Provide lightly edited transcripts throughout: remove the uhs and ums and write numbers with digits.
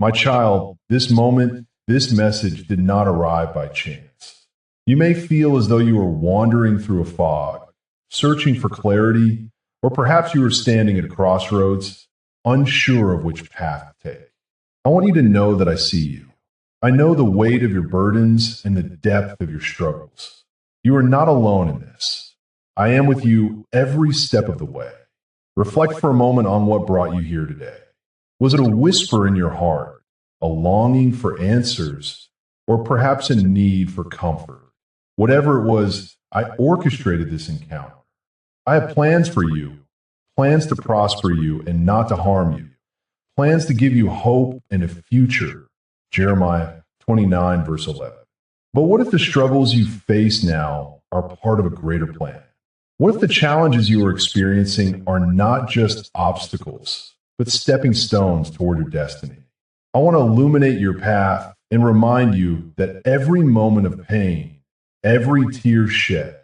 My child, this moment, this message did not arrive by chance. You may feel as though you are wandering through a fog, searching for clarity, or perhaps you are standing at a crossroads, unsure of which path to take. I want you to know that I see you. I know the weight of your burdens and the depth of your struggles. You are not alone in this. I am with you every step of the way. Reflect for a moment on what brought you here today. Was it a whisper in your heart, a longing for answers, or perhaps a need for comfort? Whatever it was, I orchestrated this encounter. I have plans for you, plans to prosper you and not to harm you, plans to give you hope and a future. Jeremiah 29, verse 11. But what if the struggles you face now are part of a greater plan? What if the challenges you are experiencing are not just obstacles, but stepping stones toward your destiny? I want to illuminate your path and remind you that every moment of pain, every tear shed,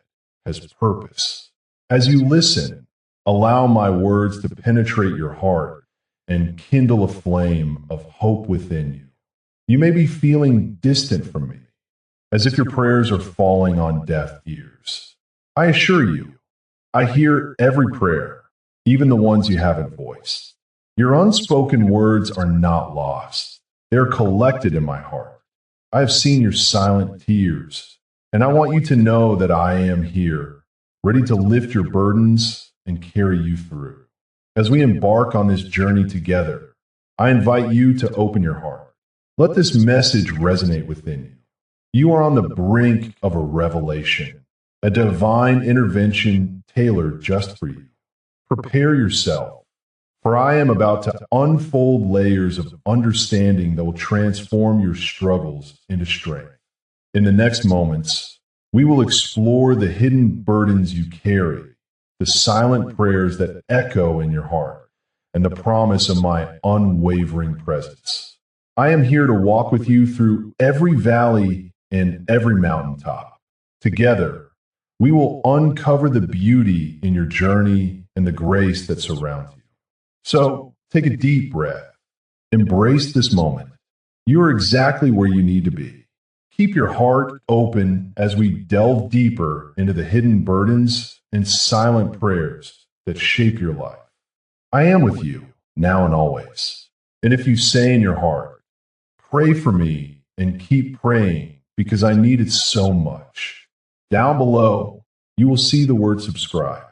has purpose. As you listen, allow my words to penetrate your heart and kindle a flame of hope within you. You may be feeling distant from me, as if your prayers are falling on deaf ears. I assure you, I hear every prayer, even the ones you haven't voiced. Your unspoken words are not lost. They are collected in my heart. I have seen your silent tears, and I want you to know that I am here, ready to lift your burdens and carry you through. As we embark on this journey together, I invite you to open your heart. Let this message resonate within you. You are on the brink of a revelation, a divine intervention tailored just for you. Prepare yourself, for I am about to unfold layers of understanding that will transform your struggles into strength. In the next moments, we will explore the hidden burdens you carry, the silent prayers that echo in your heart, and the promise of my unwavering presence. I am here to walk with you through every valley and every mountaintop. Together, we will uncover the beauty in your journey and the grace that surrounds you. So, take a deep breath. Embrace this moment. You are exactly where you need to be. Keep your heart open as we delve deeper into the hidden burdens and silent prayers that shape your life. I am with you, now and always. And if you say in your heart, pray for me and keep praying because I need it so much. Down below, you will see the word subscribe.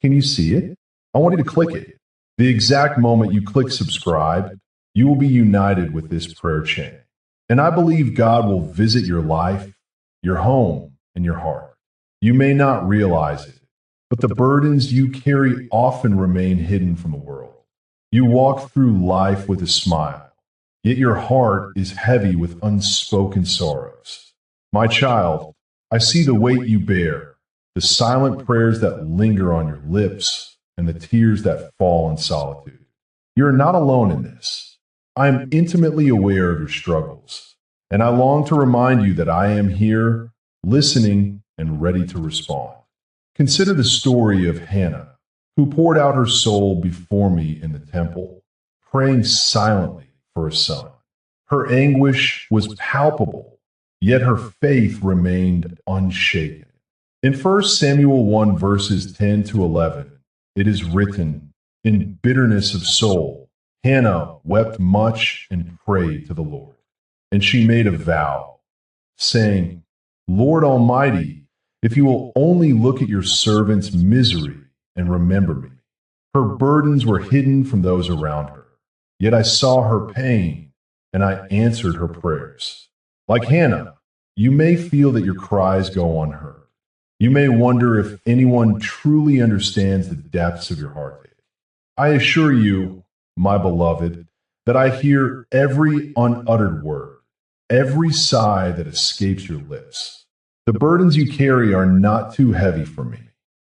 Can you see it? I want you to click it. The exact moment you click subscribe, you will be united with this prayer chain. And I believe God will visit your life, your home, and your heart. You may not realize it, but the burdens you carry often remain hidden from the world. You walk through life with a smile, yet your heart is heavy with unspoken sorrows. My child, I see the weight you bear, the silent prayers that linger on your lips, and the tears that fall in solitude. You are not alone in this. I am intimately aware of your struggles, and I long to remind you that I am here, listening, and ready to respond. Consider the story of Hannah, who poured out her soul before me in the temple, praying silently for a son. Her anguish was palpable, yet her faith remained unshaken. In 1 Samuel 1 verses 10 to 11, it is written, "In bitterness of soul, Hannah wept much and prayed to the Lord. And she made a vow, saying, 'Lord Almighty, if you will only look at your servant's misery and remember me.' Her burdens were hidden from those around her, yet I saw her pain, and I answered her prayers." Like Hannah, you may feel that your cries go unheard. You may wonder if anyone truly understands the depths of your heartache. I assure you, my beloved, that I hear every unuttered word, every sigh that escapes your lips. The burdens you carry are not too heavy for me.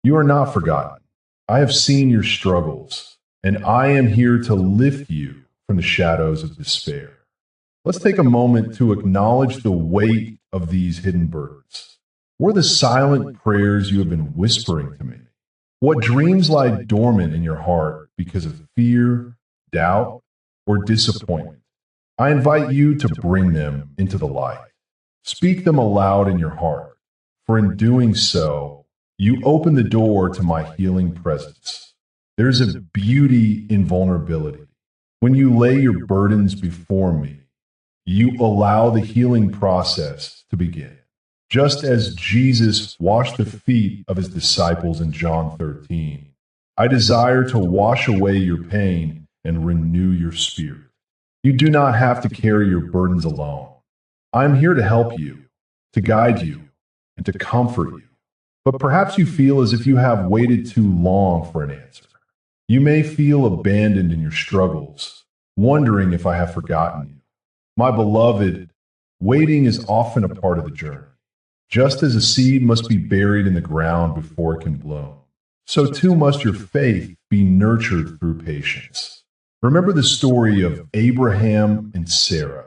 You are not forgotten. I have seen your struggles, and I am here to lift you from the shadows of despair. Let's take a moment to acknowledge the weight of these hidden burdens. What are the silent prayers you have been whispering to me? What dreams lie dormant in your heart because of fear, doubt, or disappointment? I invite you to bring them into the light. Speak them aloud in your heart, for in doing so, you open the door to my healing presence. There's a beauty in vulnerability. When you lay your burdens before me, you allow the healing process to begin. Just as Jesus washed the feet of his disciples in John 13, I desire to wash away your pain and renew your spirit. You do not have to carry your burdens alone. I am here to help you, to guide you, and to comfort you. But perhaps you feel as if you have waited too long for an answer. You may feel abandoned in your struggles, wondering if I have forgotten you. My beloved, waiting is often a part of the journey. Just as a seed must be buried in the ground before it can bloom, so too must your faith be nurtured through patience. Remember the story of Abraham and Sarah,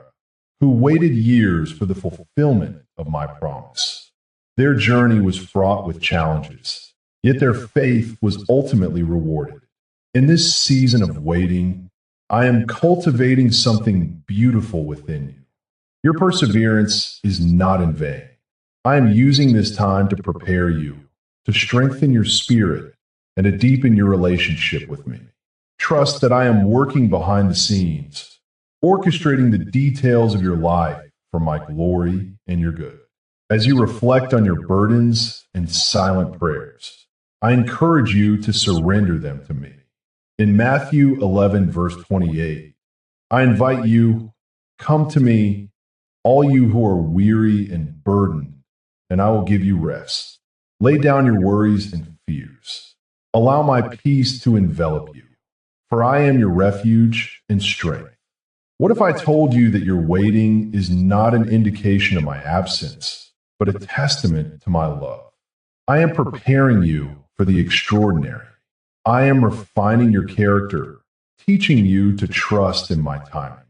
who waited years for the fulfillment of my promise. Their journey was fraught with challenges, yet their faith was ultimately rewarded. In this season of waiting, I am cultivating something beautiful within you. Your perseverance is not in vain. I am using this time to prepare you, to strengthen your spirit, and to deepen your relationship with me. Trust that I am working behind the scenes, orchestrating the details of your life for my glory and your good. As you reflect on your burdens and silent prayers, I encourage you to surrender them to me. In Matthew 11, verse 28, I invite you, come to me, all you who are weary and burdened, and I will give you rest. Lay down your worries and fears. Allow my peace to envelop you, for I am your refuge and strength. What if I told you that your waiting is not an indication of my absence, but a testament to my love? I am preparing you for the extraordinary. I am refining your character, teaching you to trust in my timing.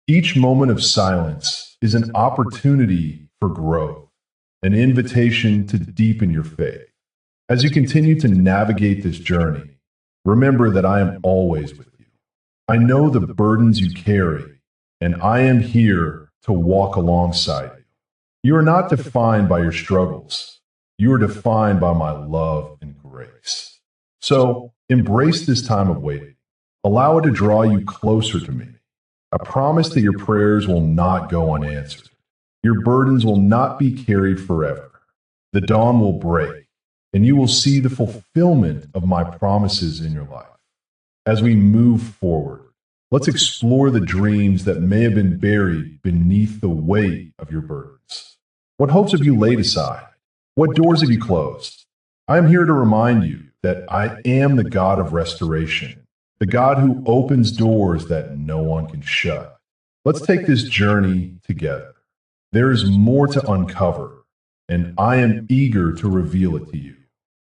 Each moment of silence is an opportunity for growth, an invitation to deepen your faith. As you continue to navigate this journey, remember that I am always with you. I know the burdens you carry, and I am here to walk alongside you. You are not defined by your struggles. You are defined by my love and grace. So, embrace this time of waiting. Allow it to draw you closer to me. I promise that your prayers will not go unanswered. Your burdens will not be carried forever. The dawn will break, and you will see the fulfillment of my promises in your life. As we move forward, let's explore the dreams that may have been buried beneath the weight of your burdens. What hopes have you laid aside? What doors have you closed? I am here to remind you that I am the God of restoration, the God who opens doors that no one can shut. Let's take this journey together. There is more to uncover, and I am eager to reveal it to you.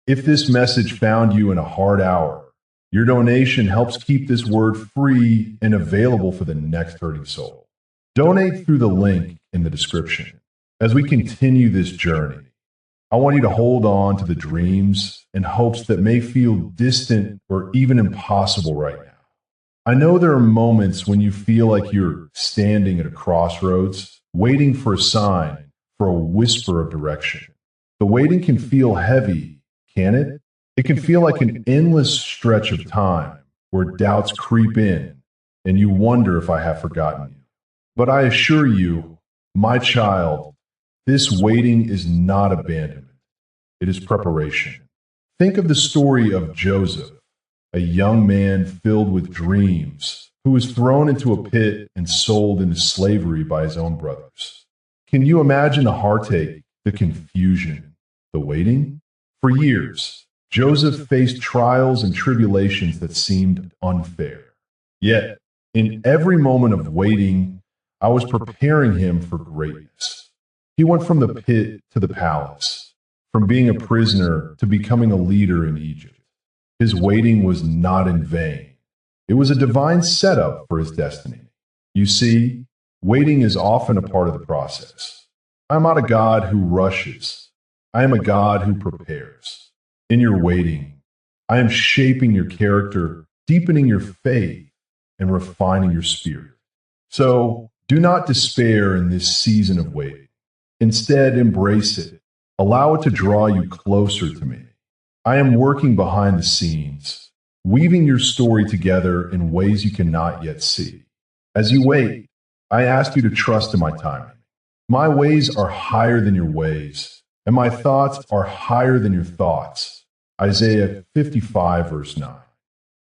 If this message found you in a hard hour, your donation helps keep this word free and available for the next hurting soul. Donate through the link in the description. As we continue this journey, I want you to hold on to the dreams and hopes that may feel distant or even impossible right now. I know there are moments when you feel like you're standing at a crossroads, waiting for a sign, for a whisper of direction. The waiting can feel heavy, can it? It can feel like an endless stretch of time where doubts creep in and you wonder if I have forgotten you. But I assure you, my child, this waiting is not abandonment. It is preparation. Think of the story of Joseph, a young man filled with dreams who was thrown into a pit and sold into slavery by his own brothers. Can you imagine the heartache, the confusion, the waiting? For years, Joseph faced trials and tribulations that seemed unfair. Yet, in every moment of waiting, I was preparing him for greatness. He went from the pit to the palace, from being a prisoner to becoming a leader in Egypt. His waiting was not in vain. It was a divine setup for his destiny. You see, waiting is often a part of the process. I am not a God who rushes. I am a God who prepares. In your waiting, I am shaping your character, deepening your faith, and refining your spirit. So Do not despair in this season of waiting. Instead, embrace it. Allow it to draw you closer to me. I am working behind the scenes, weaving your story together in ways you cannot yet see. As you wait, I ask you to trust in my timing. My ways are higher than your ways, and my thoughts are higher than your thoughts. Isaiah 55, verse 9.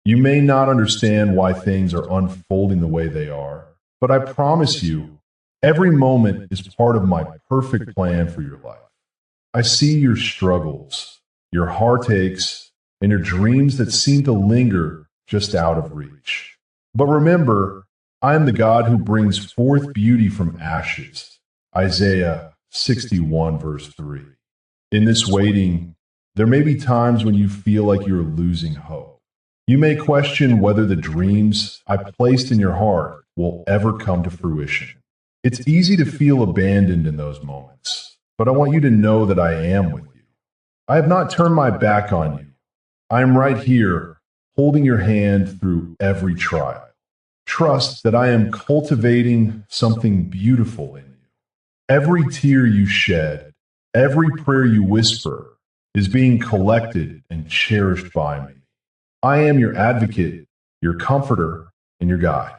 You may not understand why things are unfolding the way they are, but I promise you, every moment is part of my perfect plan for your life. I see your struggles, your heartaches, and your dreams that seem to linger just out of reach. But remember, I am the God who brings forth beauty from ashes. Isaiah 61, verse 3. In this waiting, there may be times when you feel like you're losing hope. You may question whether the dreams I placed in your heart will ever come to fruition. It's easy to feel abandoned in those moments, but I want you to know that I am with you. I have not turned my back on you. I am right here, holding your hand through every trial. Trust that I am cultivating something beautiful in you. Every tear you shed, every prayer you whisper, is being collected and cherished by me. I am your advocate, your comforter, and your guide.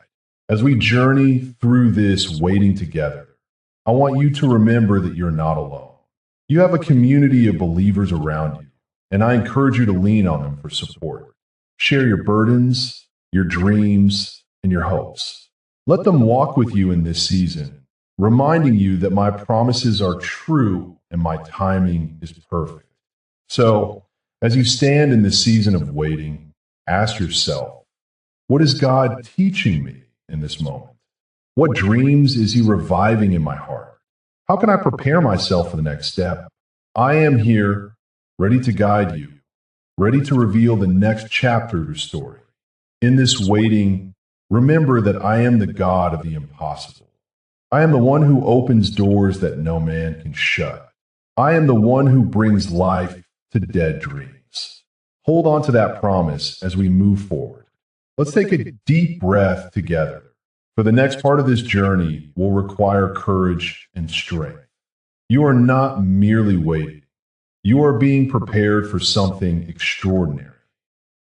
As we journey through this waiting together, I want you to remember that you're not alone. You have a community of believers around you, and I encourage you to lean on them for support. Share your burdens, your dreams, and your hopes. Let them walk with you in this season, reminding you that my promises are true and my timing is perfect. So, as you stand in this season of waiting, ask yourself, what is God teaching me in this moment? What dreams is He reviving in my heart? How can I prepare myself for the next step? I am here, ready to guide you, ready to reveal the next chapter of your story. In this waiting, remember that I am the God of the impossible. I am the one who opens doors that no man can shut. I am the one who brings life to dead dreams. Hold on to that promise as we move forward. Let's take a deep breath together. For the next part of this journey will require courage and strength. You are not merely waiting. You are being prepared for something extraordinary.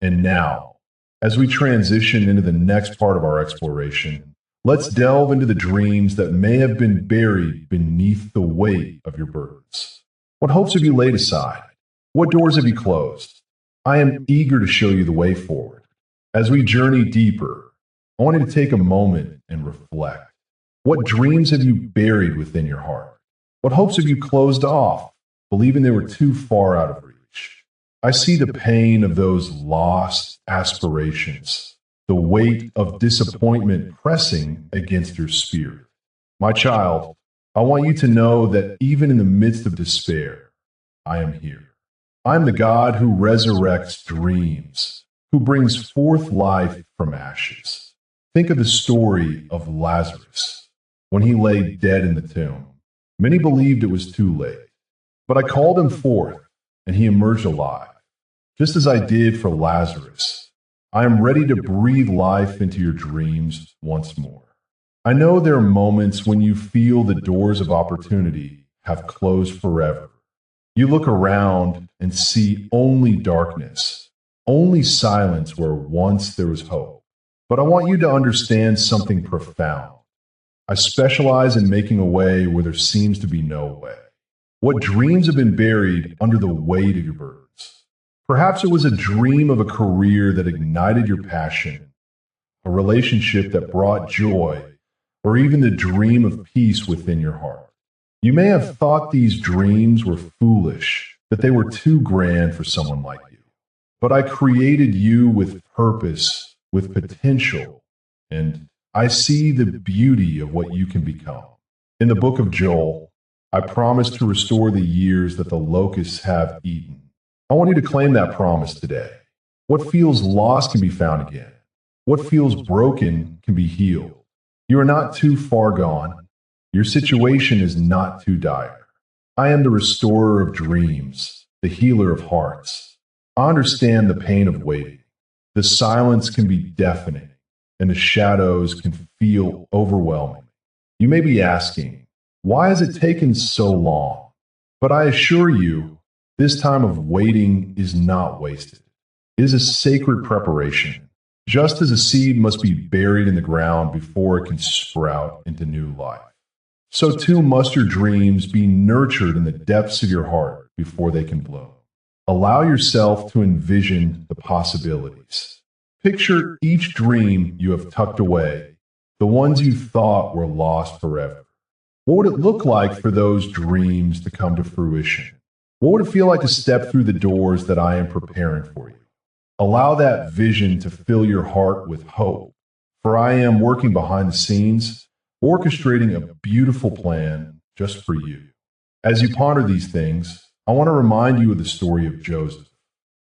And now, as we transition into the next part of our exploration, let's delve into the dreams that may have been buried beneath the weight of your burdens. What hopes have you laid aside? What doors have you closed? I am eager to show you the way forward. As we journey deeper, I want you to take a moment and reflect. What dreams have you buried within your heart? What hopes have you closed off, believing they were too far out of reach? I see the pain of those lost aspirations, the weight of disappointment pressing against your spirit. My child, I want you to know that even in the midst of despair, I am here. I am the God who resurrects dreams, who brings forth life from ashes. Think of the story of Lazarus. When he lay dead in the tomb, many believed it was too late. But I called him forth, and he emerged alive. Just as I did for Lazarus, I am ready to breathe life into your dreams once more. I know there are moments when you feel the doors of opportunity have closed forever. You look around and see only darkness, only silence where once there was hope. But I want you to understand something profound. I specialize in making a way where there seems to be no way. What dreams have been buried under the weight of your burdens? Perhaps it was a dream of a career that ignited your passion, a relationship that brought joy, or even the dream of peace within your heart. You may have thought these dreams were foolish, that they were too grand for someone like you. But I created you with purpose, with potential, and I see the beauty of what you can become. In the book of Joel, I promise to restore the years that the locusts have eaten. I want you to claim that promise today. What feels lost can be found again. What feels broken can be healed. You are not too far gone. Your situation is not too dire. I am the restorer of dreams, the healer of hearts. I understand the pain of waiting. The silence can be deafening, and the shadows can feel overwhelming. You may be asking, why has it taken so long? But I assure you, this time of waiting is not wasted. It is a sacred preparation, just as a seed must be buried in the ground before it can sprout into new life. So too must your dreams be nurtured in the depths of your heart before they can bloom. Allow yourself to envision the possibilities. Picture each dream you have tucked away, the ones you thought were lost forever. What would it look like for those dreams to come to fruition? What would it feel like to step through the doors that I am preparing for you? Allow that vision to fill your heart with hope, for I am working behind the scenes, orchestrating a beautiful plan just for you. As you ponder these things, I want to remind you of the story of Joseph.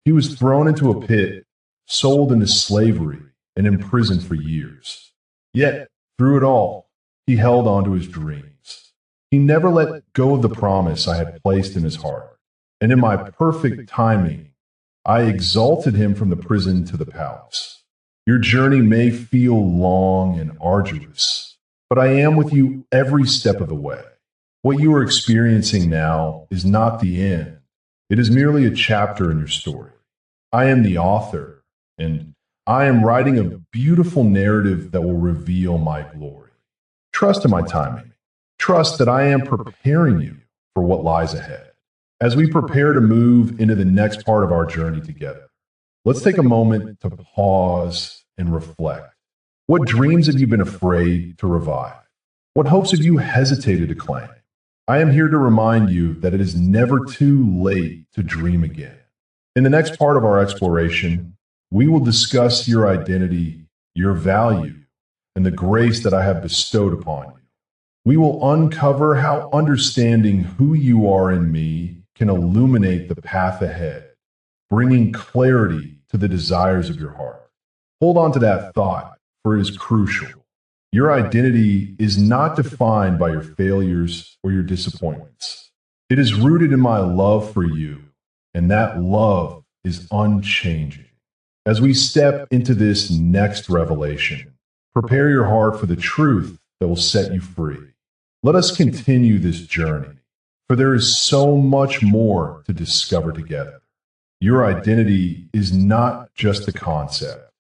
He was thrown into a pit, sold into slavery, and imprisoned for years. Yet, through it all, he held on to his dreams. He never let go of the promise I had placed in his heart. And in my perfect timing, I exalted him from the prison to the palace. Your journey may feel long and arduous, but I am with you every step of the way. What you are experiencing now is not the end. It is merely a chapter in your story. I am the author, and I am writing a beautiful narrative that will reveal my glory. Trust in my timing. Trust that I am preparing you for what lies ahead. As we prepare to move into the next part of our journey together, let's take a moment to pause and reflect. What dreams have you been afraid to revive? What hopes have you hesitated to claim? I am here to remind you that it is never too late to dream again. In the next part of our exploration, we will discuss your identity, your value, and the grace that I have bestowed upon you. We will uncover how understanding who you are in me can illuminate the path ahead, bringing clarity to the desires of your heart. Hold on to that thought, for it is crucial. Your identity is not defined by your failures or your disappointments. It is rooted in my love for you, and that love is unchanging. As we step into this next revelation, prepare your heart for the truth that will set you free. Let us continue this journey, for there is so much more to discover together. Your identity is not just a concept.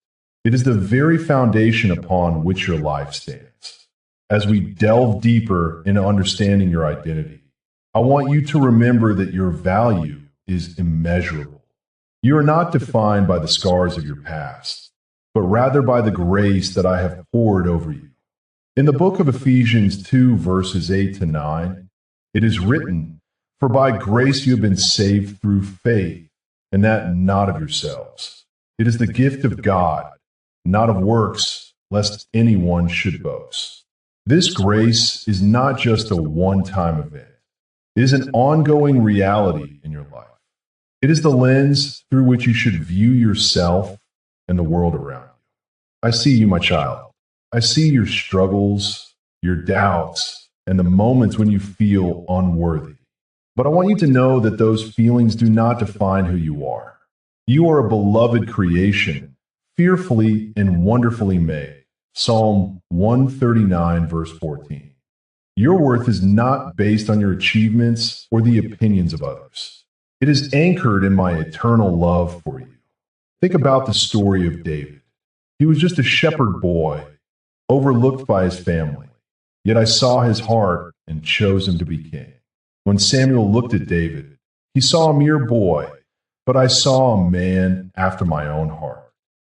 It is the very foundation upon which your life stands. As we delve deeper into understanding your identity, I want you to remember that your value is immeasurable. You are not defined by the scars of your past, but rather by the grace that I have poured over you. In the book of Ephesians 2, verses 8 to 9, it is written, "For by grace you have been saved through faith, and that not of yourselves. It is the gift of God, not of works, lest anyone should boast." This grace is not just a one-time event. It is an ongoing reality in your life. It is the lens through which you should view yourself and the world around you. I see you, my child. I see your struggles, your doubts, and the moments when you feel unworthy. But I want you to know that those feelings do not define who you are. You are a beloved creation, fearfully and wonderfully made. Psalm 139, verse 14. Your worth is not based on your achievements or the opinions of others. It is anchored in my eternal love for you. Think about the story of David. He was just a shepherd boy, overlooked by his family. Yet I saw his heart and chose him to be king. When Samuel looked at David, he saw a mere boy, but I saw a man after my own heart.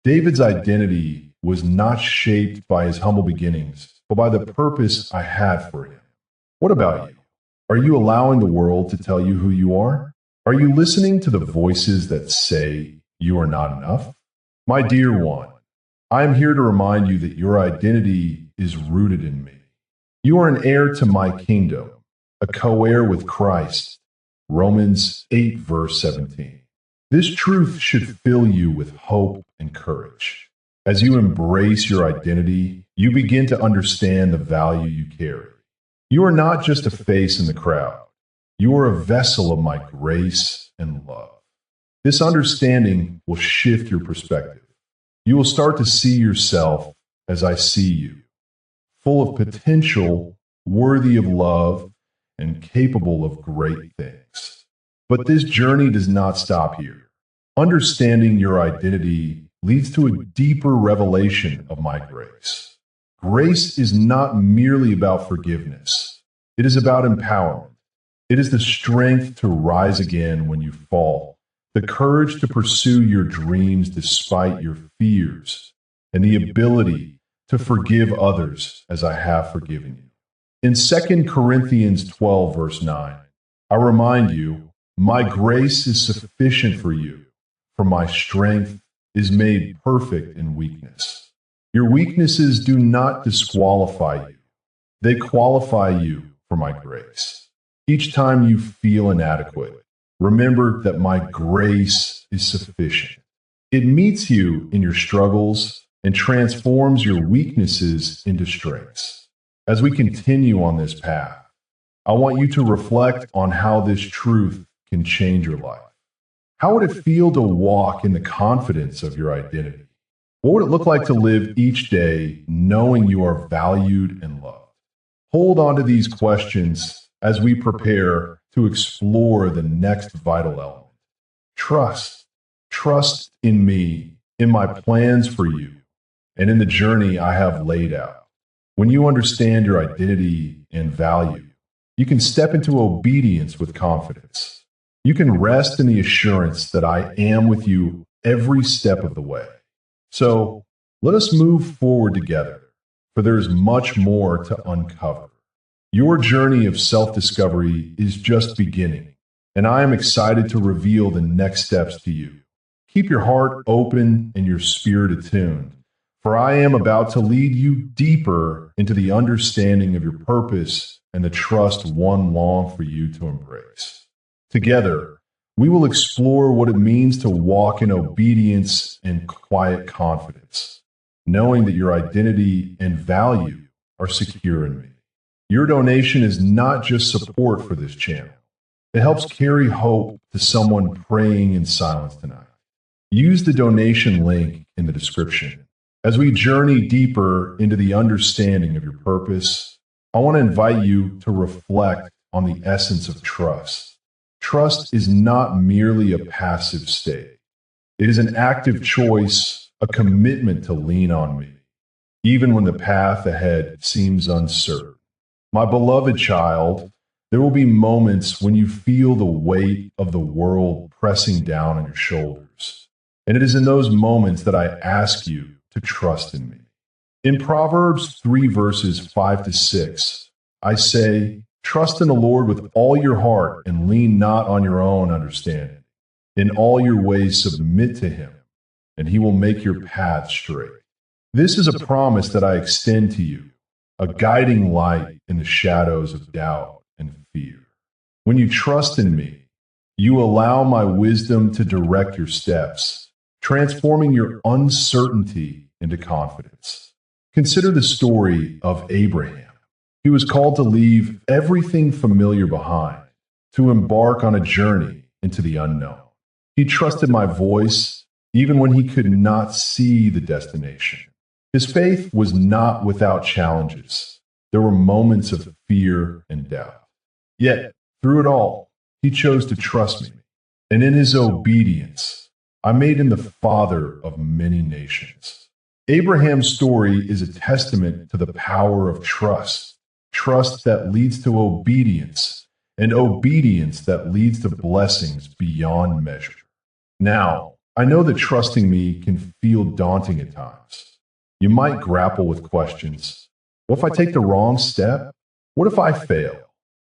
David's identity was not shaped by his humble beginnings, but by the purpose I had for him. What about you? Are you allowing the world to tell you who you are? Are you listening to the voices that say you are not enough? My dear one, I am here to remind you that your identity is rooted in me. You are an heir to my kingdom, a co-heir with Christ. Romans 8, verse 17. This truth should fill you with hope and courage. As you embrace your identity, you begin to understand the value you carry. You are not just a face in the crowd. You are a vessel of my grace and love. This understanding will shift your perspective. You will start to see yourself as I see you, full of potential worthy of love, and capable of great things. But this journey does not stop here. Understanding your identity leads to a deeper revelation of my grace. Grace is not merely about forgiveness. It is about empowerment. It is the strength to rise again when you fall, the courage to pursue your dreams despite your fears, and the ability to forgive others as I have forgiven you. In 2 Corinthians 12, verse 9, I remind you, my grace is sufficient for you, for my strength is made perfect in weakness. Your weaknesses do not disqualify you. They qualify you for my grace. Each time you feel inadequate, remember that my grace is sufficient. It meets you in your struggles and transforms your weaknesses into strengths. As we continue on this path, I want you to reflect on how this truth can change your life. How would it feel to walk in the confidence of your identity? What would it look like to live each day knowing you are valued and loved? Hold on to these questions as we prepare to explore the next vital element. Trust. Trust in me, in my plans for you, and in the journey I have laid out. When you understand your identity and value, you can step into obedience with confidence. You can rest in the assurance that I am with you every step of the way. So, let us move forward together, for there is much more to uncover. Your journey of self-discovery is just beginning, and I am excited to reveal the next steps to you. Keep your heart open and your spirit attuned, for I am about to lead you deeper into the understanding of your purpose and the trust one longs for you to embrace. Together, we will explore what it means to walk in obedience and quiet confidence, knowing that your identity and value are secure in me. Your donation is not just support for this channel. It helps carry hope to someone praying in silence tonight. Use the donation link in the description. As we journey deeper into the understanding of your purpose, I want to invite you to reflect on the essence of trust. Trust is not merely a passive state. It is an active choice, a commitment to lean on me, even when the path ahead seems uncertain. My beloved child, there will be moments when you feel the weight of the world pressing down on your shoulders. And it is in those moments that I ask you to trust in me. In Proverbs 3 verses 5 to 6, I say, trust in the Lord with all your heart and lean not on your own understanding. In all your ways submit to him, and he will make your path straight. This is a promise that I extend to you, a guiding light in the shadows of doubt and fear. When you trust in me, you allow my wisdom to direct your steps, transforming your uncertainty into confidence. Consider the story of Abraham. He was called to leave everything familiar behind, to embark on a journey into the unknown. He trusted my voice even when he could not see the destination. His faith was not without challenges. There were moments of fear and doubt. Yet, through it all, he chose to trust me. And in his obedience, I made him the father of many nations. Abraham's story is a testament to the power of trust. Trust that leads to obedience, and obedience that leads to blessings beyond measure. Now, I know that trusting me can feel daunting at times. You might grapple with questions. What if I take the wrong step? What if I fail?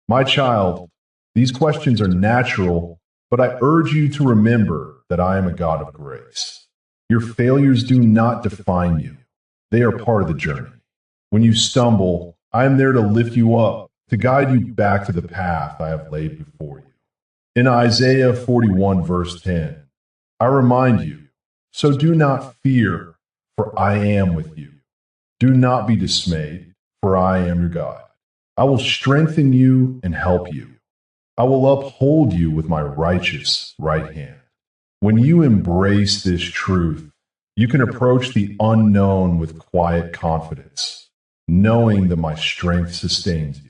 My child, these questions are natural, but I urge you to remember that I am a God of grace. Your failures do not define you. They are part of the journey. When you stumble, I am there to lift you up, to guide you back to the path I have laid before you. In Isaiah 41, verse 10, I remind you, so do not fear, for I am with you. Do not be dismayed, for I am your God. I will strengthen you and help you. I will uphold you with my righteous right hand. When you embrace this truth, you can approach the unknown with quiet confidence, knowing that my strength sustains you.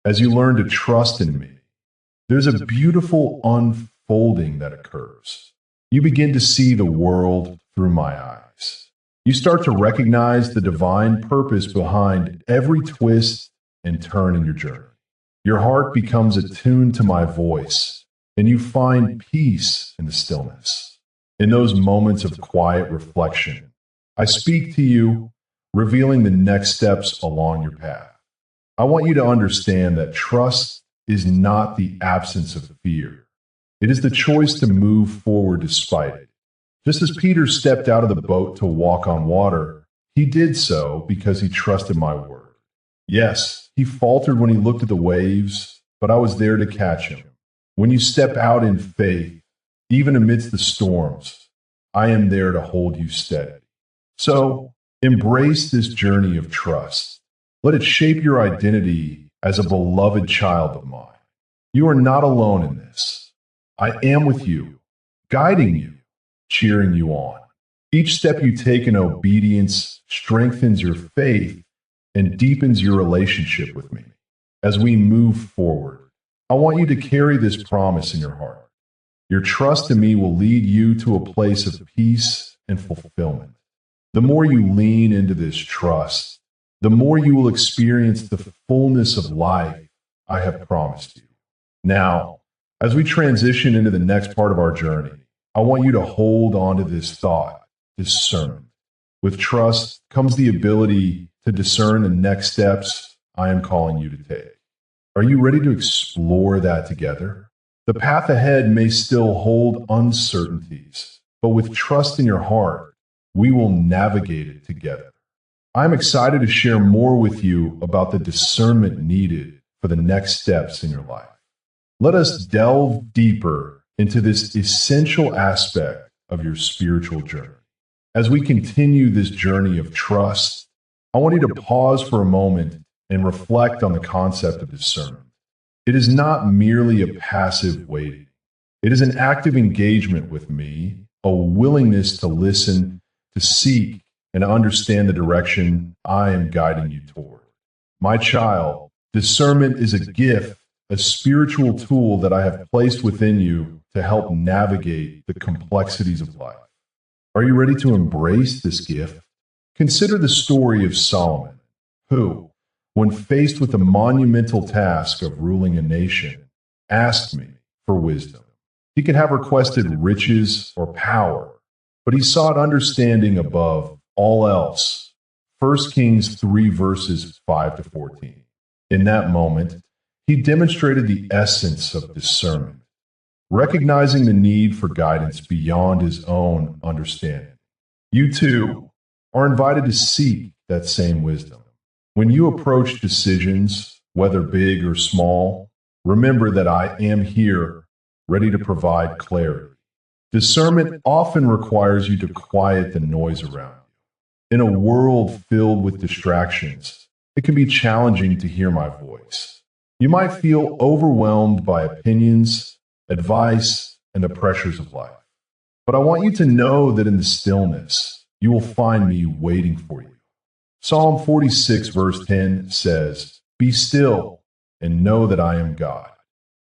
As you learn to trust in me, there's a beautiful unfolding that occurs. You begin to see the world through my eyes. You start to recognize the divine purpose behind every twist and turn in your journey. Your heart becomes attuned to my voice, and you find peace in the stillness. In those moments of quiet reflection, I speak to you, revealing the next steps along your path. I want you to understand that trust is not the absence of fear. It is the choice to move forward despite it. Just as Peter stepped out of the boat to walk on water, he did so because he trusted my word. Yes, he faltered when he looked at the waves, but I was there to catch him. When you step out in faith, even amidst the storms, I am there to hold you steady. So, embrace this journey of trust. Let it shape your identity as a beloved child of mine. You are not alone in this. I am with you, guiding you, cheering you on. Each step you take in obedience strengthens your faith and deepens your relationship with me. As we move forward, I want you to carry this promise in your heart. Your trust in me will lead you to a place of peace and fulfillment. The more you lean into this trust, the more you will experience the fullness of life I have promised you. Now, as we transition into the next part of our journey, I want you to hold on to this thought, discernment. With trust comes the ability to discern the next steps I am calling you to take. Are you ready to explore that together? The path ahead may still hold uncertainties, but with trust in your heart, we will navigate it together. I'm excited to share more with you about the discernment needed for the next steps in your life. Let us delve deeper into this essential aspect of your spiritual journey. As we continue this journey of trust, I want you to pause for a moment and reflect on the concept of discernment. It is not merely a passive waiting. It is an active engagement with me, a willingness to listen, to seek, and to understand the direction I am guiding you toward. My child, discernment is a gift, a spiritual tool that I have placed within you to help navigate the complexities of life. Are you ready to embrace this gift? Consider the story of Solomon, who, when faced with the monumental task of ruling a nation, asked me for wisdom. He could have requested riches or power, but he sought understanding above all else. 1 Kings 3 verses 5 to 14. In that moment, he demonstrated the essence of discernment, recognizing the need for guidance beyond his own understanding. You too are invited to seek that same wisdom. When you approach decisions, whether big or small, remember that I am here, ready to provide clarity. Discernment often requires you to quiet the noise around you. In a world filled with distractions, it can be challenging to hear my voice. You might feel overwhelmed by opinions, advice, and the pressures of life. But I want you to know that in the stillness, you will find me waiting for you. Psalm 46 verse 10 says, "Be still and know that I am God."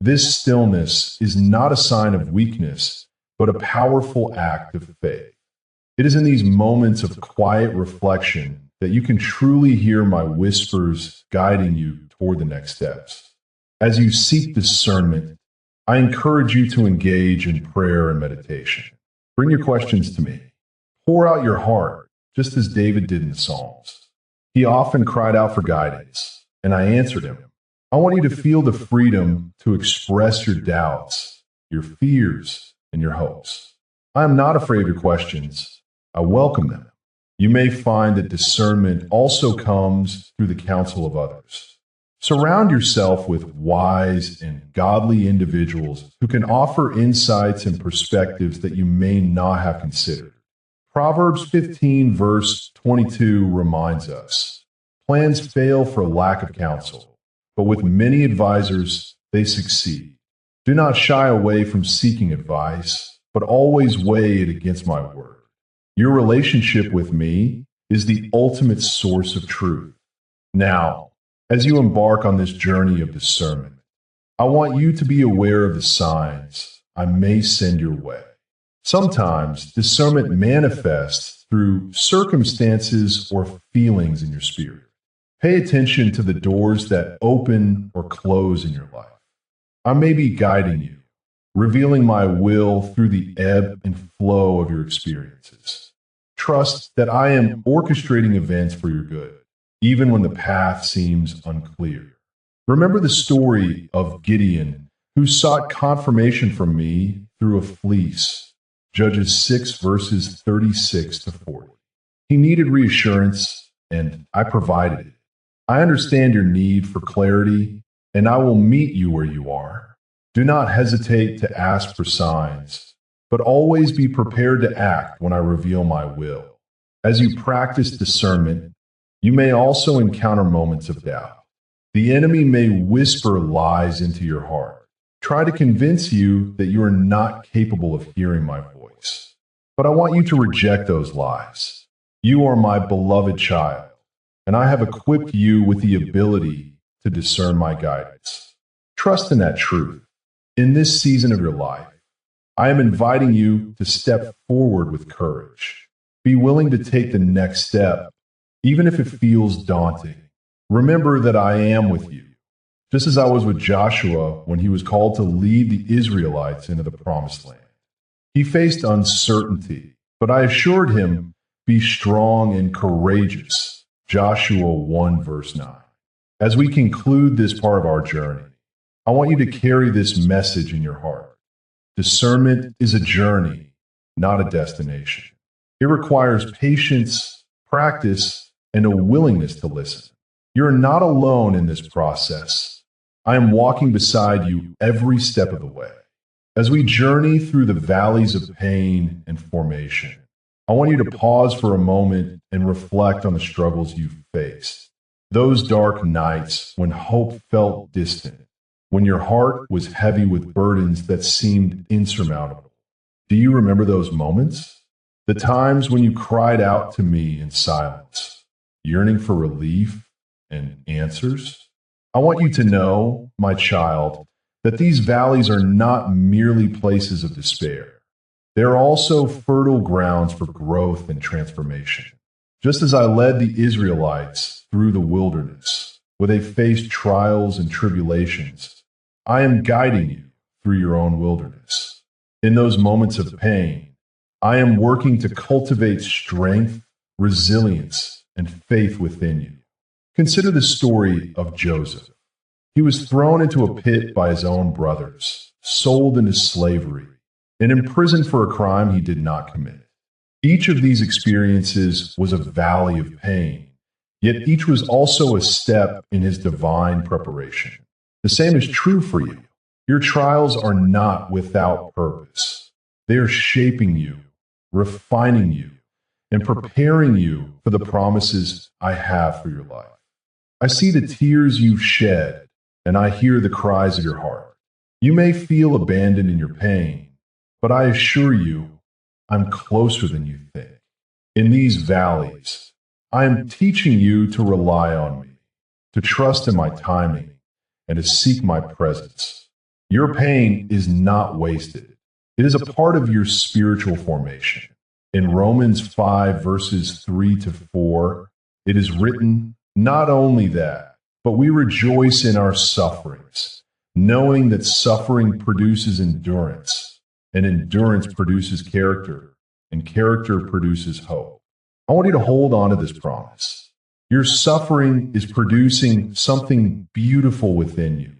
This stillness is not a sign of weakness, but a powerful act of faith. It is in these moments of quiet reflection that you can truly hear my whispers guiding you toward the next steps. As you seek discernment, I encourage you to engage in prayer and meditation. Bring your questions to me. Pour out your heart, just as David did in the Psalms. He often cried out for guidance, and I answered him. I want you to feel the freedom to express your doubts, your fears, and your hopes. I am not afraid of your questions. I welcome them. You may find that discernment also comes through the counsel of others. Surround yourself with wise and godly individuals who can offer insights and perspectives that you may not have considered. Proverbs 15 verse 22 reminds us, "Plans fail for lack of counsel, but with many advisors they succeed. Do not shy away from seeking advice, but always weigh it against my word." Your relationship with me is the ultimate source of truth. Now, as you embark on this journey of discernment, I want you to be aware of the signs I may send your way. Sometimes discernment manifests through circumstances or feelings in your spirit. Pay attention to the doors that open or close in your life. I may be guiding you, revealing my will through the ebb and flow of your experiences. Trust that I am orchestrating events for your good, even when the path seems unclear. Remember the story of Gideon, who sought confirmation from me through a fleece. Judges 6 verses 36 to 40. He needed reassurance, and I provided it. I understand your need for clarity, and I will meet you where you are. Do not hesitate to ask for signs, but always be prepared to act when I reveal my will. As you practice discernment, you may also encounter moments of doubt. The enemy may whisper lies into your heart, try to convince you that you are not capable of hearing my voice. But I want you to reject those lies. You are my beloved child, and I have equipped you with the ability to discern my guidance. Trust in that truth. In this season of your life, I am inviting you to step forward with courage. Be willing to take the next step, even if it feels daunting. Remember that I am with you, just as I was with Joshua when he was called to lead the Israelites into the promised land. He faced uncertainty, but I assured him, be strong and courageous. Joshua 1 verse 9. As we conclude this part of our journey, I want you to carry this message in your heart. Discernment is a journey, not a destination. It requires patience, practice, and a willingness to listen. You're not alone in this process. I am walking beside you every step of the way. As we journey through the valleys of pain and formation, I want you to pause for a moment and reflect on the struggles you've faced. Those dark nights when hope felt distant, when your heart was heavy with burdens that seemed insurmountable. Do you remember those moments? The times when you cried out to me in silence, yearning for relief and answers? I want you to know, my child, that these valleys are not merely places of despair. They are also fertile grounds for growth and transformation. Just as I led the Israelites through the wilderness, where they faced trials and tribulations, I am guiding you through your own wilderness. In those moments of pain, I am working to cultivate strength, resilience, and faith within you. Consider the story of Joseph. He was thrown into a pit by his own brothers, sold into slavery, and imprisoned for a crime he did not commit. Each of these experiences was a valley of pain, yet each was also a step in his divine preparation. The same is true for you. Your trials are not without purpose. They are shaping you, refining you, and preparing you for the promises I have for your life. I see the tears you've shed, and I hear the cries of your heart. You may feel abandoned in your pain, but I assure you, I'm closer than you think. In these valleys, I am teaching you to rely on me, to trust in my timing, and to seek my presence. Your pain is not wasted. It is a part of your spiritual formation. In Romans 5 verses 3 to 4, it is written, not only that, but we rejoice in our sufferings, knowing that suffering produces endurance, and endurance produces character, and character produces hope. I want you to hold on to this promise. Your suffering is producing something beautiful within you,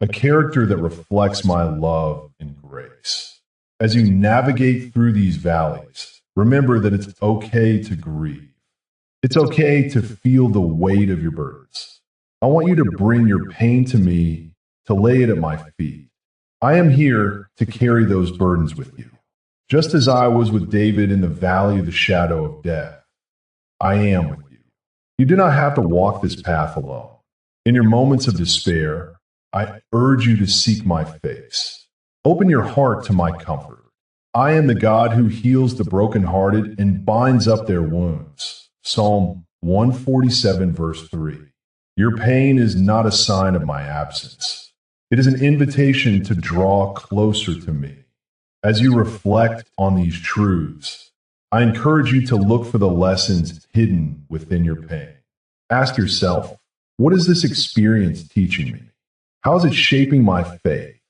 a character that reflects my love and grace. As you navigate through these valleys, remember that it's okay to grieve. It's okay to feel the weight of your burdens. I want you to bring your pain to me, to lay it at my feet. I am here to carry those burdens with you. Just as I was with David in the valley of the shadow of death, I am with you. You do not have to walk this path alone. In your moments of despair, I urge you to seek my face. Open your heart to my comfort. I am the God who heals the brokenhearted and binds up their wounds. Psalm 147 verse 3. Your pain is not a sign of my absence. It is an invitation to draw closer to me. As you reflect on these truths, I encourage you to look for the lessons hidden within your pain. Ask yourself, what is this experience teaching me? How is it shaping my faith?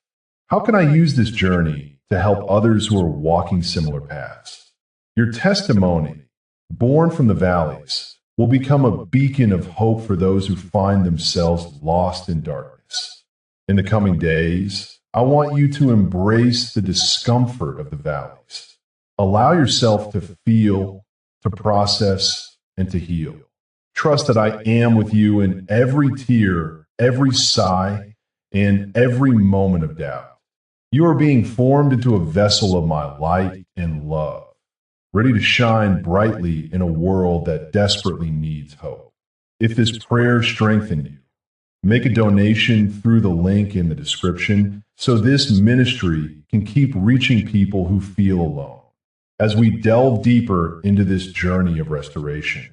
How can I use this journey to help others who are walking similar paths? Your testimony, born from the valleys, will become a beacon of hope for those who find themselves lost in darkness. In the coming days, I want you to embrace the discomfort of the valleys. Allow yourself to feel, to process, and to heal. Trust that I am with you in every tear, every sigh, and every moment of doubt. You are being formed into a vessel of my light and love, ready to shine brightly in a world that desperately needs hope. If this prayer strengthened you, make a donation through the link in the description so this ministry can keep reaching people who feel alone. As we delve deeper into this journey of restoration,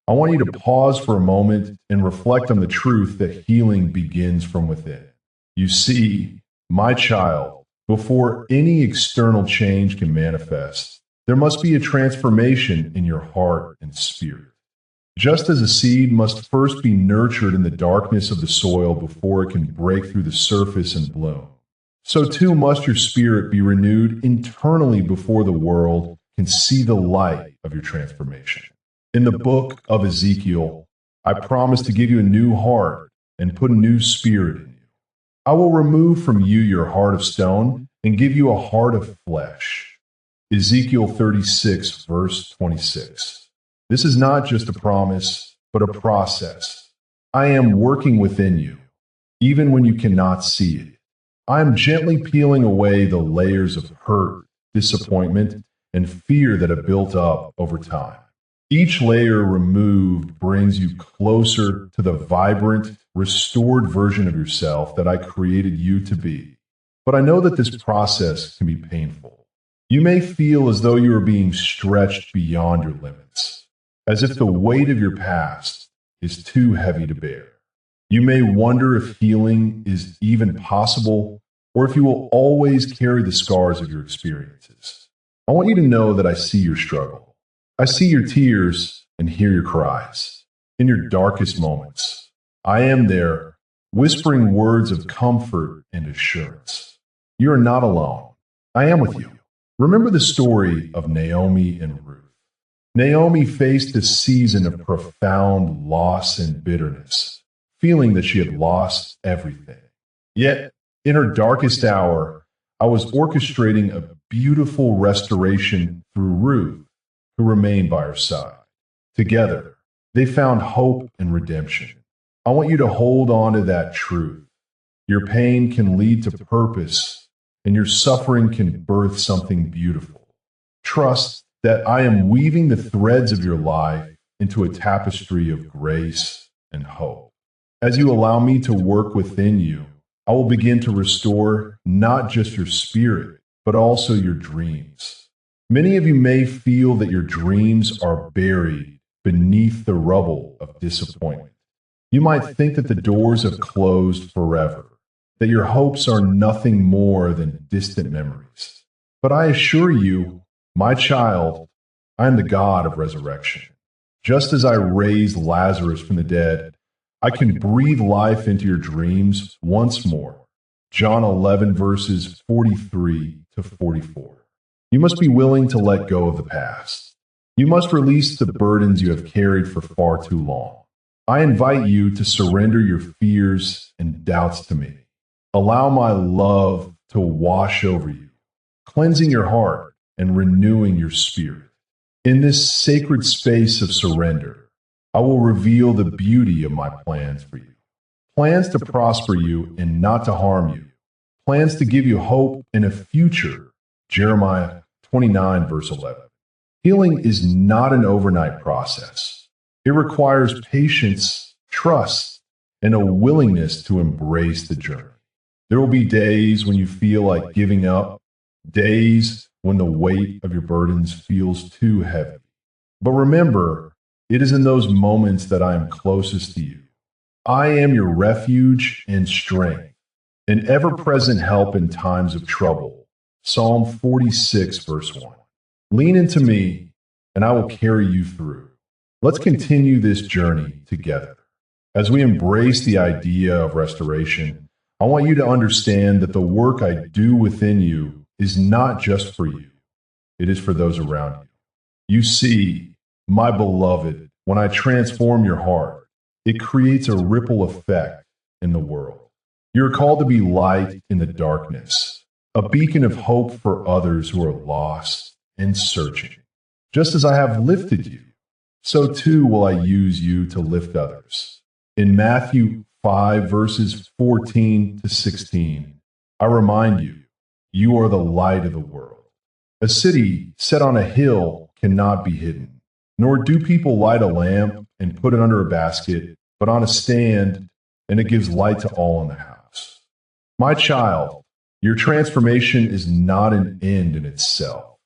I want you to pause for a moment and reflect on the truth that healing begins from within. You see, my child, before any external change can manifest, there must be a transformation in your heart and spirit. Just as a seed must first be nurtured in the darkness of the soil before it can break through the surface and bloom, so too must your spirit be renewed internally before the world can see the light of your transformation. In the book of Ezekiel, I promise to give you a new heart and put a new spirit in you. I will remove from you your heart of stone and give you a heart of flesh. Ezekiel 36, verse 26. This is not just a promise, but a process. I am working within you, even when you cannot see it. I am gently peeling away the layers of hurt, disappointment, and fear that have built up over time. Each layer removed brings you closer to the vibrant, restored version of yourself that I created you to be. But I know that this process can be painful. You may feel as though you are being stretched beyond your limits, as if the weight of your past is too heavy to bear. You may wonder if healing is even possible, or if you will always carry the scars of your experiences. I want you to know that I see your struggle. I see your tears and hear your cries. In your darkest moments, I am there, whispering words of comfort and assurance. You are not alone. I am with you. Remember the story of Naomi and Ruth. Naomi faced a season of profound loss and bitterness, feeling that she had lost everything. Yet, in her darkest hour, I was orchestrating a beautiful restoration through Ruth, who remained by her side. Together, they found hope and redemption. I want you to hold on to that truth. Your pain can lead to purpose, and your suffering can birth something beautiful. Trust that I am weaving the threads of your life into a tapestry of grace and hope. As you allow me to work within you, I will begin to restore not just your spirit, but also your dreams. Many of you may feel that your dreams are buried beneath the rubble of disappointment. You might think that the doors have closed forever, that your hopes are nothing more than distant memories. But I assure you, my child, I am the God of resurrection. Just as I raised Lazarus from the dead, I can breathe life into your dreams once more. John 11, verses 43 to 44. You must be willing to let go of the past. You must release the burdens you have carried for far too long. I invite you to surrender your fears and doubts to me. Allow my love to wash over you, cleansing your heart and renewing your spirit. In this sacred space of surrender, I will reveal the beauty of my plans for you. Plans to prosper you and not to harm you. Plans to give you hope and a future. Jeremiah 29, verse 11. Healing is not an overnight process. It requires patience, trust, and a willingness to embrace the journey. There will be days when you feel like giving up, days when the weight of your burdens feels too heavy. But remember, it is in those moments that I am closest to you. I am your refuge and strength, an ever-present help in times of trouble. Psalm 46, verse 1. Lean into me, and I will carry you through. Let's continue this journey together. As we embrace the idea of restoration, I want you to understand that the work I do within you is not just for you. It is for those around you. You see, my beloved, when I transform your heart, it creates a ripple effect in the world. You're called to be light in the darkness, a beacon of hope for others who are lost and searching. Just as I have lifted you, so too will I use you to lift others. In Matthew 5, verses 14 to 16, I remind you, you are the light of the world. A city set on a hill cannot be hidden, nor do people light a lamp and put it under a basket, but on a stand, and it gives light to all in the house. My child, your transformation is not an end in itself.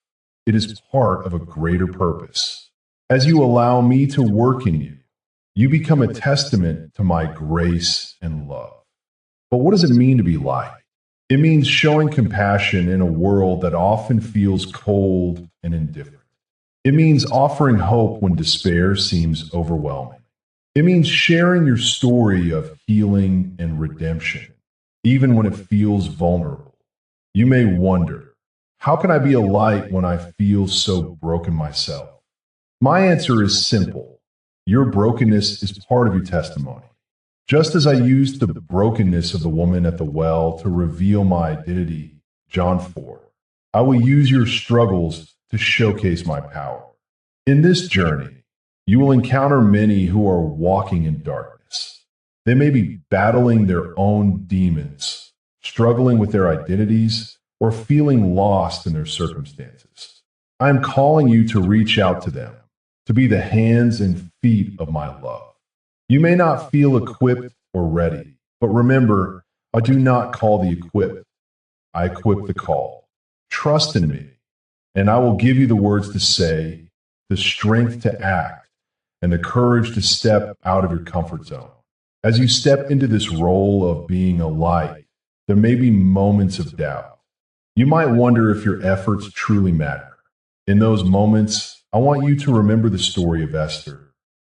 It is part of a greater purpose. As you allow me to work in you, you become a testament to my grace and love. But what does it mean to be light? It means showing compassion in a world that often feels cold and indifferent. It means offering hope when despair seems overwhelming. It means sharing your story of healing and redemption, even when it feels vulnerable. You may wonder, how can I be a light when I feel so broken myself? My answer is simple. Your brokenness is part of your testimony. Just as I used the brokenness of the woman at the well to reveal my identity, John 4, I will use your struggles to showcase my power. In this journey, you will encounter many who are walking in darkness. They may be battling their own demons, struggling with their identities, or feeling lost in their circumstances. I am calling you to reach out to them, to be the hands and feet of my love. You may not feel equipped or ready, but remember, I do not call the equipped. I equip the called. Trust in me, and I will give you the words to say, the strength to act, and the courage to step out of your comfort zone. As you step into this role of being a light, there may be moments of doubt. You might wonder if your efforts truly matter. In those moments, I want you to remember the story of Esther.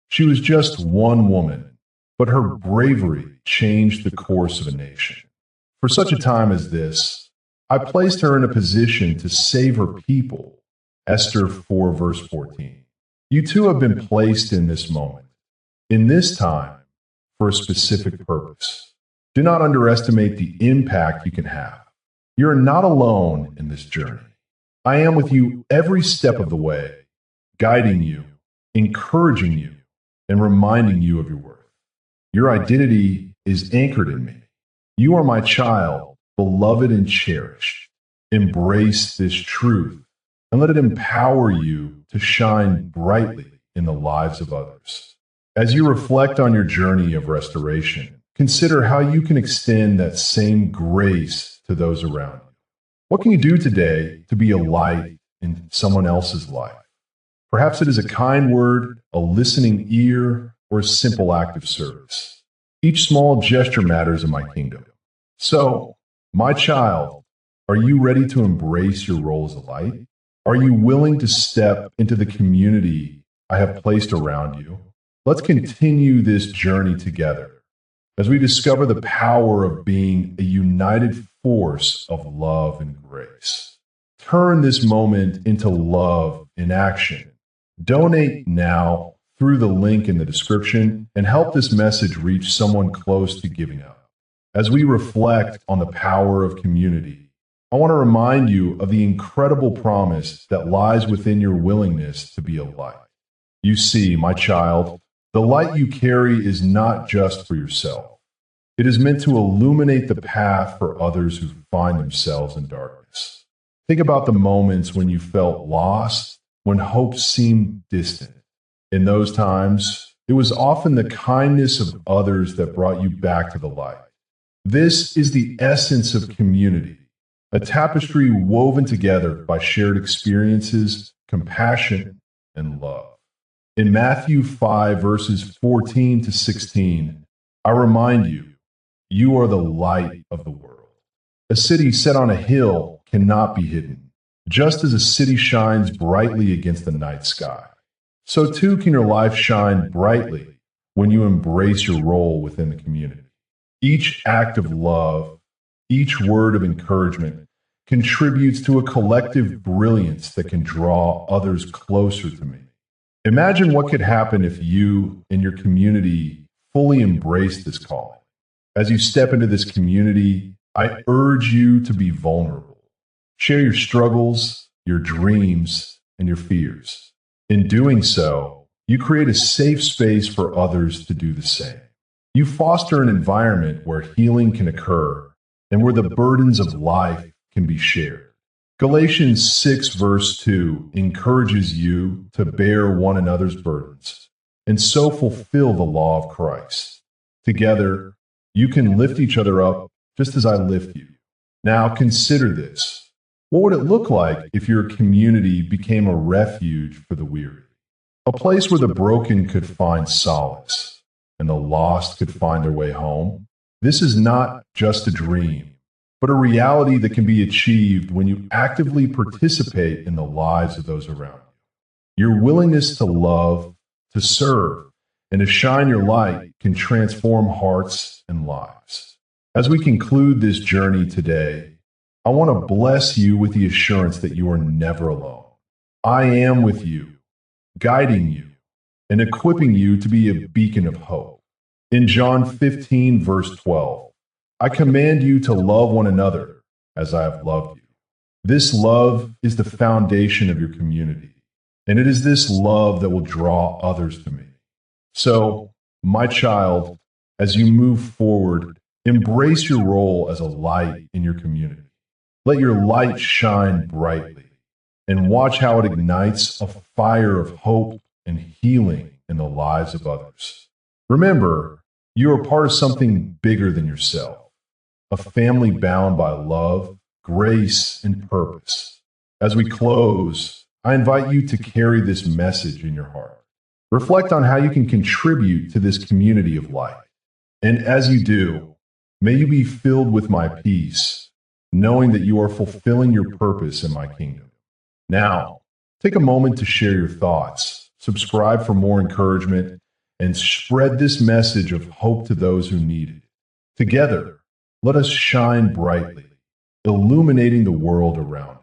She was just one woman, but her bravery changed the course of a nation. For such a time as this, I placed her in a position to save her people. Esther 4, verse 14. You too have been placed in this moment, in this time, for a specific purpose. Do not underestimate the impact you can have. You are not alone in this journey. I am with you every step of the way, guiding you, encouraging you, and reminding you of your worth. Your identity is anchored in me. You are my child, beloved and cherished. Embrace this truth and let it empower you to shine brightly in the lives of others. As you reflect on your journey of restoration, consider how you can extend that same grace to those around you. What can you do today to be a light in someone else's life? Perhaps it is a kind word, a listening ear, or a simple act of service. Each small gesture matters in my kingdom. So, my child, are you ready to embrace your role as a light? Are you willing to step into the community I have placed around you? Let's continue this journey together as we discover the power of being a united force of love and grace. Turn this moment into love in action. Donate now through the link in the description and help this message reach someone close to giving up. As we reflect on the power of community, I want to remind you of the incredible promise that lies within your willingness to be a light. You see, my child, the light you carry is not just for yourself. It is meant to illuminate the path for others who find themselves in darkness. Think about the moments when you felt lost, when hope seemed distant. In those times, it was often the kindness of others that brought you back to the light. This is the essence of community, a tapestry woven together by shared experiences, compassion, and love. In Matthew 5, verses 14 to 16, I remind you, you are the light of the world. A city set on a hill cannot be hidden, just as a city shines brightly against the night sky. So too can your life shine brightly when you embrace your role within the community. Each act of love, each word of encouragement contributes to a collective brilliance that can draw others closer to me. Imagine what could happen if you and your community fully embrace this calling. As you step into this community, I urge you to be vulnerable. Share your struggles, your dreams, and your fears. In doing so, you create a safe space for others to do the same. You foster an environment where healing can occur and where the burdens of life can be shared. Galatians 6 verse 2 encourages you to bear one another's burdens and so fulfill the law of Christ. Together, you can lift each other up just as I lift you. Now consider this. What would it look like if your community became a refuge for the weary? A place where the broken could find solace and the lost could find their way home? This is not just a dream, but a reality that can be achieved when you actively participate in the lives of those around you. Your willingness to love, to serve, and to shine your light can transform hearts and lives. As we conclude this journey today, I want to bless you with the assurance that you are never alone. I am with you, guiding you, and equipping you to be a beacon of hope. In John 15, verse 12, I command you to love one another as I have loved you. This love is the foundation of your community, and it is this love that will draw others to me. So, my child, as you move forward, embrace your role as a light in your community. Let your light shine brightly, and watch how it ignites a fire of hope and healing in the lives of others. Remember, you are part of something bigger than yourself, a family bound by love, grace, and purpose. As we close, I invite you to carry this message in your heart. Reflect on how you can contribute to this community of light. And as you do, may you be filled with my peace, knowing that you are fulfilling your purpose in my kingdom. Now, take a moment to share your thoughts, subscribe for more encouragement, and spread this message of hope to those who need it. Together, let us shine brightly, illuminating the world around us.